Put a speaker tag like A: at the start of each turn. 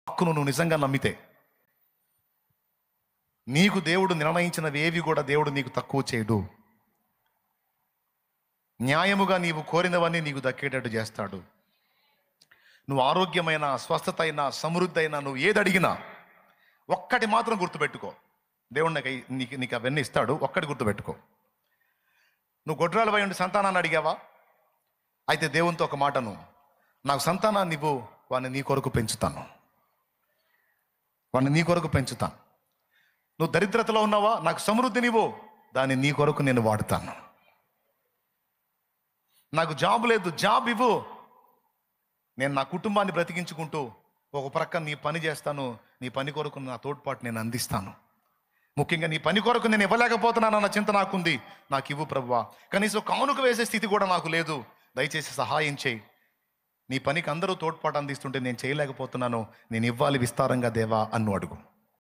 A: హక్కును నువ్వు నిజంగా నమ్మితే, నీకు దేవుడు నిర్ణయించినవి ఏవి కూడా దేవుడు నీకు తక్కువ చేయడు. న్యాయముగా నీవు కోరినవన్నీ నీకు దక్కేటట్టు చేస్తాడు. నువ్వు ఆరోగ్యమైన, స్వస్థత అయినా, సమృద్ధి అయినా, నువ్వు ఏది అడిగినా ఒక్కటి మాత్రం గుర్తుపెట్టుకో, దేవుడు నీకు అవన్నీ ఇస్తాడు. ఒక్కటి గుర్తుపెట్టుకో, నువ్వు గొడ్రాలపై ఉండి సంతానాన్ని అడిగావా? అయితే దేవునితో ఒక మాటను, నాకు సంతానాన్ని ఇవ్వు, వాడిని నీ కొరకు పెంచుతాను, వాడిని నీ కొరకు పెంచుతాను. నువ్వు దరిద్రతలో ఉన్నావా? నాకు సమృద్ధినివ్వు, దాన్ని నీ కొరకు నేను వాడుతాను. నాకు జాబ్ లేదు, జాబ్ ఇవ్వు, నేను నా కుటుంబాన్ని బ్రతికించుకుంటూ ఒక ప్రక్క నీ పని చేస్తాను, నీ పని కొరకు నా తోడ్పాటు నేను అందిస్తాను. ముఖ్యంగా నీ పని కొరకు నేను ఇవ్వలేకపోతున్నానన్న చింత నాకుంది, నాకు ఇవ్వు ప్రభువా. కనీసం కానుక వేసే స్థితి కూడా నాకు లేదు, దయచేసి సహాయం చేయి. నీ పనికి అందరూ తోడ్పాటు అందిస్తుంటే నేను చేయలేకపోతున్నాను, నేను ఇవ్వాలి విస్తారంగా దేవా అన్ను అడుగు.